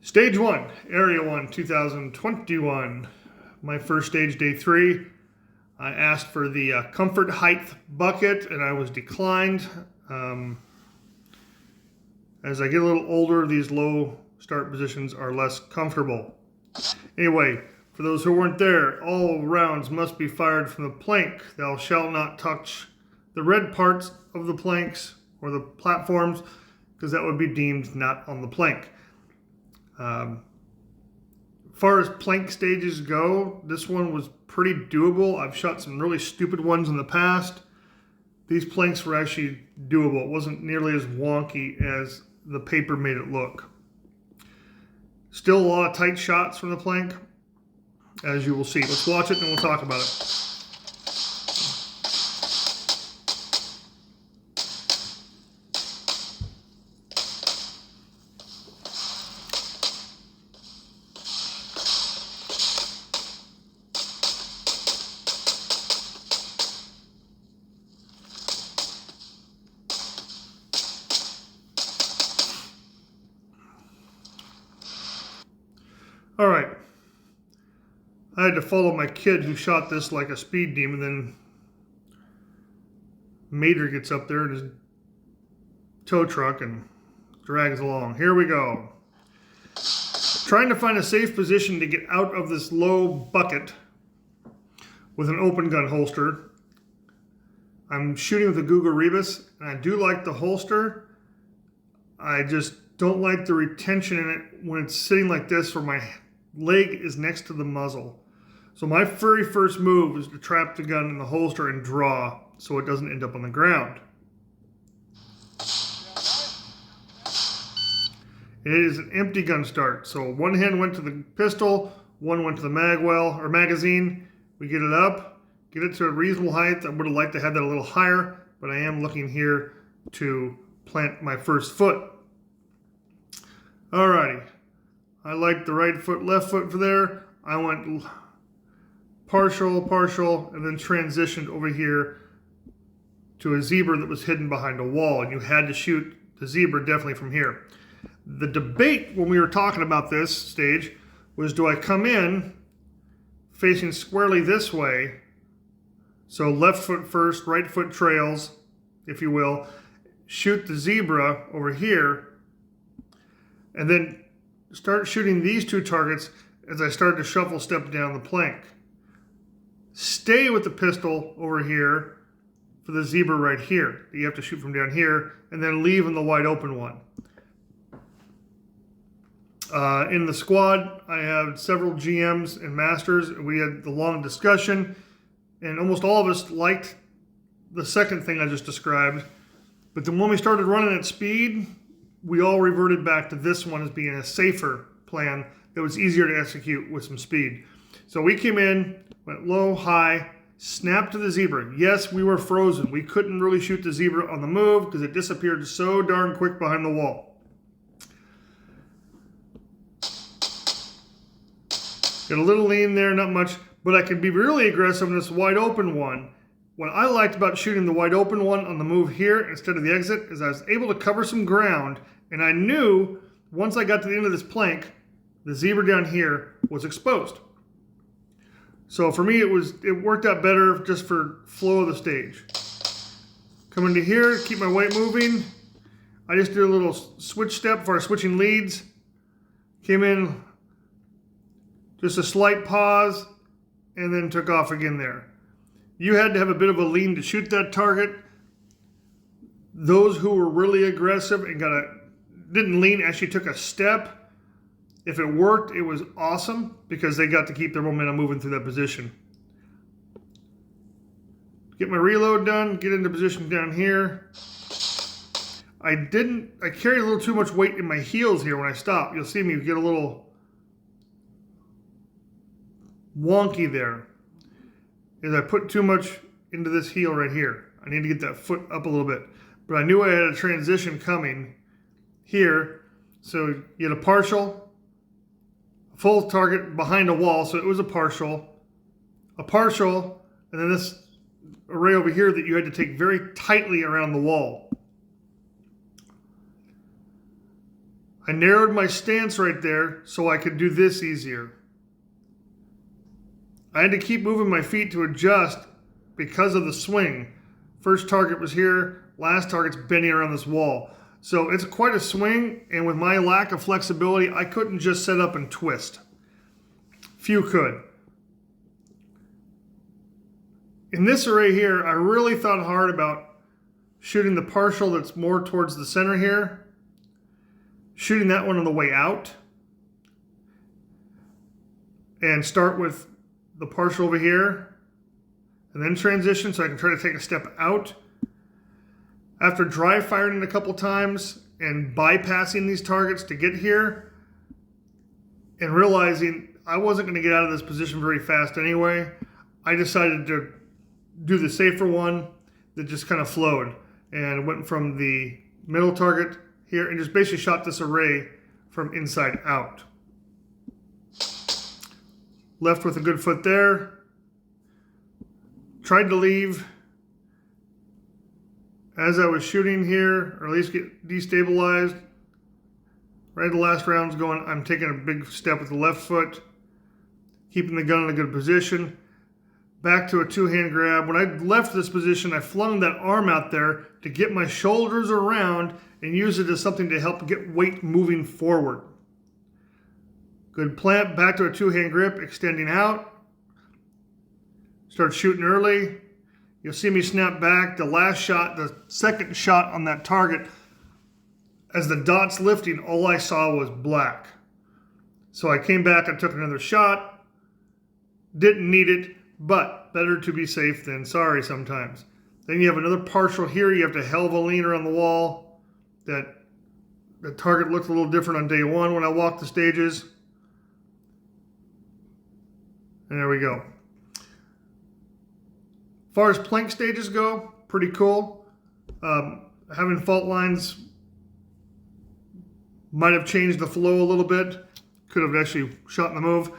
Stage 1, Area 1, 2021. My first stage, day 3. I asked for the comfort height bucket and I was declined. As I get a little older, these low start positions are less comfortable. Anyway, for those who weren't there, all rounds must be fired from the plank. Thou shalt not touch the red parts of the planks or the platforms, because that would be deemed not on the plank. As far as plank stages go, this one was pretty doable. I've shot some really stupid ones in the past. These planks were actually doable. It wasn't nearly as wonky as the paper made it look. Still a lot of tight shots from the plank, as you will see. Let's watch it and we'll talk about it. All right, I had to follow my kid who shot this like a speed demon. Then Mater gets up there in his tow truck and drags along. Here we go. Trying to find a safe position to get out of this low bucket with an open gun holster. I'm shooting with a Guga Rebus, and I do like the holster. I just don't like the retention in it when it's sitting like this where my leg is next to the muzzle. So my very first move is to trap the gun in the holster and draw so it doesn't end up on the ground. It is an empty gun start. So one hand went to the pistol, one went to the magazine. We get it up, get it to a reasonable height. I would have liked to have that a little higher, but I am looking here to plant my first foot. Alrighty. I like the right foot, left foot for there. I went partial, and then transitioned over here to a zebra that was hidden behind a wall. And you had to shoot the zebra definitely from here. The debate when we were talking about this stage was, do I come in facing squarely this way? So left foot first, right foot trails, if you will. Shoot the zebra over here. And then start shooting these two targets as I start to shuffle step down the plank. Stay with the pistol over here for the zebra right here that you have to shoot from down here, and then leave in the wide open one. In the squad, I have several GMs and masters. We had the long discussion, and almost all of us liked the second thing I just described. But then when we started running at speed, we all reverted back to this one as being a safer plan that was easier to execute with some speed. So we came in, went low, high, snapped to the zebra. Yes, we were frozen. We couldn't really shoot the zebra on the move because it disappeared so darn quick behind the wall. Got a little lean there, not much, but I could be really aggressive in this wide open one. What I liked about shooting the wide open one on the move here instead of the exit is I was able to cover some ground, and I knew once I got to the end of this plank, the zebra down here was exposed. So for me, it worked out better just for flow of the stage. Coming to here, keep my weight moving. I just did a little switch step for switching leads. Came in, just a slight pause, and then took off again there. You had to have a bit of a lean to shoot that target. Those who were really aggressive and didn't lean, actually took a step. If it worked, it was awesome because they got to keep their momentum moving through that position. Get my reload done, get into position down here. I carried a little too much weight in my heels here when I stopped. You'll see me get a little wonky there. Is I put too much into this heel right here. I need to get that foot up a little bit. But I knew I had a transition coming here. So you had a partial, a full target behind a wall. So it was a partial, and then this array over here that you had to take very tightly around the wall. I narrowed my stance right there so I could do this easier. I had to keep moving my feet to adjust because of the swing. First target was here, last target's bending around this wall. So it's quite a swing, and with my lack of flexibility, I couldn't just set up and twist. Few could. In this array here, I really thought hard about shooting the partial that's more towards the center here, shooting that one on the way out, and start with the partial over here, and then transition so I can try to take a step out. After dry firing it a couple times and bypassing these targets to get here, and realizing I wasn't going to get out of this position very fast anyway, I decided to do the safer one that just kind of flowed, and went from the middle target here and just basically shot this array from inside out. Left with a good foot there. Tried to leave as I was shooting here, or at least get destabilized. Right at the last round's going, I'm taking a big step with the left foot, keeping the gun in a good position. Back to a two-hand grab. When I left this position, I flung that arm out there to get my shoulders around and use it as something to help get weight moving forward. Good plant, back to a two-hand grip, extending out. Start shooting early. You'll see me snap back. The last shot, the second shot on that target, as the dot's lifting, all I saw was black. So I came back and took another shot. Didn't need it, but better to be safe than sorry sometimes. Then you have another partial here. You have to hell of a lean around the wall. That the target looked a little different on day one when I walked the stages. And there we go. As far as plank stages go, pretty cool. Having fault lines might have changed the flow a little bit. Could have actually shot in the move.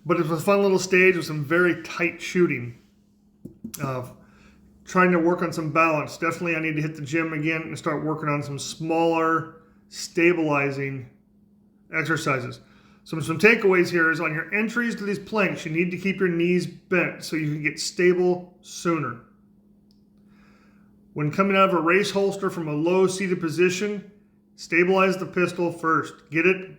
But it was a fun little stage with some very tight shooting. Trying to work on some balance. Definitely I need to hit the gym again and start working on some smaller stabilizing exercises. Some takeaways here is on your entries to these planks, you need to keep your knees bent so you can get stable sooner. When coming out of a race holster from a low seated position, stabilize the pistol first. Get it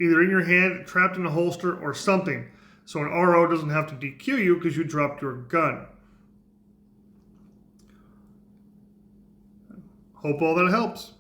either in your hand, trapped in a holster, or something, so an RO doesn't have to DQ you because you dropped your gun. Hope all that helps.